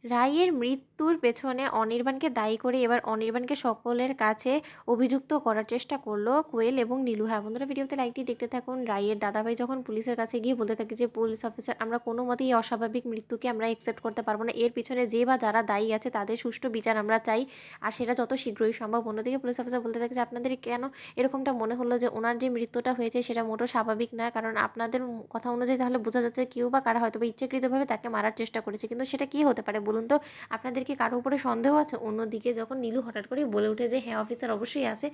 রাইয়ের মৃত্যুর পেছনে অনির্বাণকে দায়ী করে এবার অনির্বাণকে সকলের কাছে অভিযুক্ত করার চেষ্টা করলো কোয়েল এবং নীলু। হ্যাঁ বন্ধুরা, ভিডিওতে লাইক দিয়ে দেখতে থাকুন। রাইয়ের দাদাভাই যখন পুলিশের কাছে গিয়ে বলতে থাকে যে পুলিশ অফিসার, আমরা কোনো মতেই এই অস্বাভাবিক মৃত্যুকে আমরা অ্যাকসেপ্ট করতে পারবো না, এর পিছনে যে বা যারা দায়ী আছে তাদের সুষ্ঠু বিচার আমরা চাই, আর সেটা যত শীঘ্রই সম্ভব। অন্যদিকে পুলিশ অফিসার বলতে থাকে যে আপনাদের কেন এরকমটা মনে হলো যে ওনার যে মৃত্যুটা হয়েছে সেটা মোটেও স্বাভাবিক না, কারণ আপনাদের কথা অনুযায়ী তাহলে বোঝা যাচ্ছে কেউ বা কারা হয়তো বা ইচ্ছাকৃতভাবে তাকে মারার চেষ্টা করেছে, কিন্তু সেটা কি হতে পারে বলুন তো? আপনাদের কি কারো উপরে সন্দেহ আছে? অন্যদিকে যখন নীলু হঠাৎ করেই বলে ওঠে যে হ্যাঁ অফিসার অবশ্যই আছে,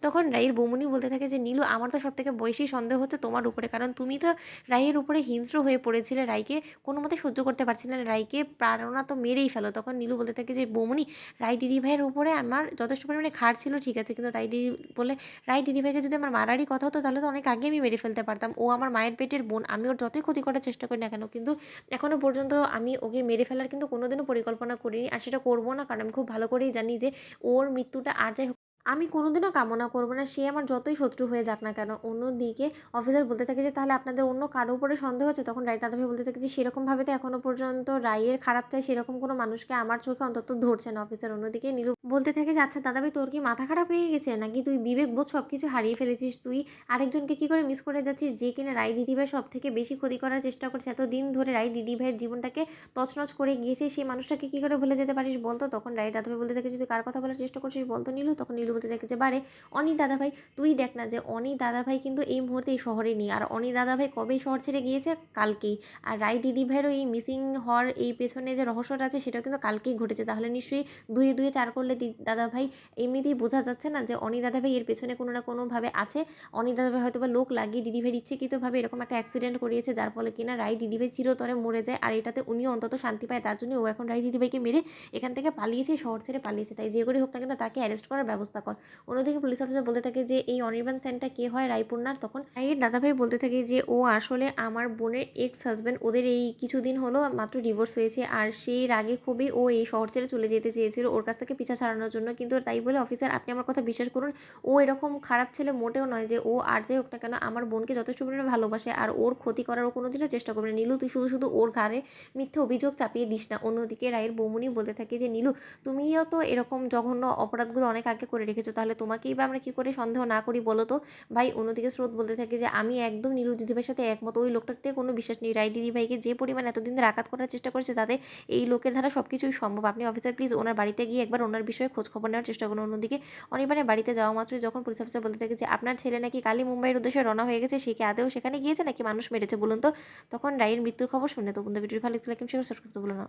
তখন রাইয়ের বৌমনি বলতে থাকে যে নীলু, আমার তো সবথেকে বেশি সন্দেহ হচ্ছে তোমার উপরে, কারণ তুমি তো রাইয়ের উপরে হিংস্র হয়ে পড়েছিলে, রাইকে কোনো মতে সহ্য করতে পারছিলে না, রাইকে প্রাণনা তো মেরেই ফেলো। তখন নীলু বলতে থাকে যে বৌমনি, রাই দিদিভাইয়ের উপরে আমার যথেষ্ট পরিমাণে খাট ছিল, ঠিক আছে, কিন্তু তাই দিদি বলে রাই দিদিভাইকে যদি আমার মারারই কথা হতো তাহলে তো অনেক আগে আমি মেরে ফেলতে পারতাম। ও আমার মায়ের পেটের বোন, আমি ওর যতই ক্ষতি করার চেষ্টা করি না কেন, কিন্তু এখনো পর্যন্ত আমি ওকে মেরে ফেলার কিন্তু কোনোদিনও পরিকল্পনা করিনি, আর সেটা করবো না, কারণ আমি খুব ভালো করেই জানি যে ওর মৃত্যুটা আর যাই হোক আমি কোনোদিনও কামনা করব না, সে আমার যতই শত্রু হয়ে যাক না কেন। অন্যদিকে অফিসার বলতে থাকে যে তাহলে আপনাদের অন্য কারো উপরে সন্দেহ হচ্ছে? তখন রায় দাদাভাই বলতে থাকে যে সেরকমভাবে তো এখনো পর্যন্ত রায়ের খারাপ চাই সেরকম কোনো মানুষকে আমার চোখে অন্তত ধরছে না অফিসার। অন্যদিকে নীলু বলতে থাকে যে আচ্ছা দাদাভাই, তোর কি মাথা খারাপ হয়ে গেছে নাকি? তুই বিবেক বোধ সব কিছু হারিয়ে ফেলেছিস? তুই আরেকজনকে কি করে মিস করে যাচ্ছিস যে কিনা রায় দিদিভাই সব থেকে বেশি ক্ষতি করার চেষ্টা করছে? এতদিন ধরে রায় দিদিভাইয়ের জীবনটাকে তছনছ করে গিয়েছে, সেই মানুষটাকে কি করে ভুলে যেতে পারিস বলতো? তখন রায় দাদাভাই বলতে থাকে, যদি কার কথা বলার চেষ্টা করছিস বলতো নীলু? তখন নীলু বলতে থাকে যে বারে অনি দাদাভাই, তুই দেখ না যে অনি দাদাভাই কিন্তু এই মুহূর্তে এই শহরে নেই, আর অনি দাদাভাই কবেই শহর ছেড়ে গিয়েছে? কালকেই। আর রায় দিদিভাইয়েরও এই মিসিং হওয়ার এই পেছনে যে রহস্যটা আছে সেটাও কিন্তু কালকেই ঘটেছে। তাহলে নিশ্চয়ই দুয়ে দুয়ে চার করলে দাদাভাই এমনিতেই বোঝা যাচ্ছে না যে অনি দাদাভাই এর পেছনে কোনো না কোনোভাবে আছে? অনি দাদাভাই হয়তো বা লোক লাগিয়ে দিদিভাইয়ের ইচ্ছাকৃতভাবে এরকম একটা অ্যাক্সিডেন্ট করিয়েছে, যার ফলে কিনা রায় দিদিভাই চিরতরে মরে যায়, আর এটাতে উনিও অন্তত শান্তি পায়। তার জন্য ও এখন রায় দিদিভাইকে মেরে এখান থেকে পালিয়েছে, শহর ছেড়ে পালিয়েছে। তাই যে করে হোক না কেন তাকে অ্যারেস্ট করার ব্যবস্থা কর। অন্যদিকে পুলিশ অফিসার বলতে থাকে যে এই অনির্বাণ সেনটা কে হয় রায়পুরনার? তখন রায়ের দাদাভাই বলতে থাকে যে ও আসলে আমার বোনের এক্স হাজব্যান্ড, ওদের এই কিছুদিন হলো মাত্র ডিভোর্স হয়েছে, আর সেই রাগে খুবই ও এই শহর ছেড়ে চলে যেতে চেয়েছিল ওর কাছ থেকে পিছা ছাড়ানোর জন্য, কিন্তু তাই বলে অফিসার আপনি আমার কথা বিশ্বাস করুন, ও এরকম খারাপ ছেলে মোটেও নয়। যে ও আর যাই হোক না কেন আমার বোনকে যথেষ্ট পরিমাণে ভালোবাসে, আর ওর ক্ষতি করার ও কোনোদিনও চেষ্টা করবে না। নীলু, তুই শুধু শুধু ওর ঘাড়ে মিথ্যে অভিযোগ চাপিয়ে দিস না। অন্যদিকে রায়ের বৌমনি বলতে থাকে যে নীলু, তুমিও তো এরকম জঘন্য অপরাধগুলো অনেক আগে করে রেখেছো, তাহলে তোমাকেই বা আমরা কি করে সন্দেহ না করি বলো তো ভাই? অন্যদিকে স্রোত বলতে থাকে যে আমি একদম নীলু দিদিভাইয়ের সাথে একমত, ওই লোকটাতে কোনো বিশ্বাস নেই। রায় দিদিভাইকে যে পরিমাণ এতদিন ধরে আঘাত করার চেষ্টা করেছে তাতে এই লোকের দ্বারা সব কিছুই সম্ভব। আপনি অফিসার প্লিজ ওনার বাড়িতে গিয়ে একবার ওনার বিষয়ে খোঁজ খবর নেওয়ার চেষ্টা করুন। অন্যদিকে অনির্বাণের বাড়িতে যাওয়া মাত্রই যখন পুলিশ অফিসার বলতে থাকে যে আপনার ছেলে নাকি কালী মুম্বাইয়ের উদ্দেশ্যে রওনা হয়ে গেছে, সে কি আদৌ সেখানে গিয়েছে নাকি মানুষ মেরেছে বলুন তো? তখন রায়ের মৃত্যুর খবর শুনে তো বন্ধু, ভিডিও ভালো লাগলে সাবস্ক্রাইব করতে ভুলো না।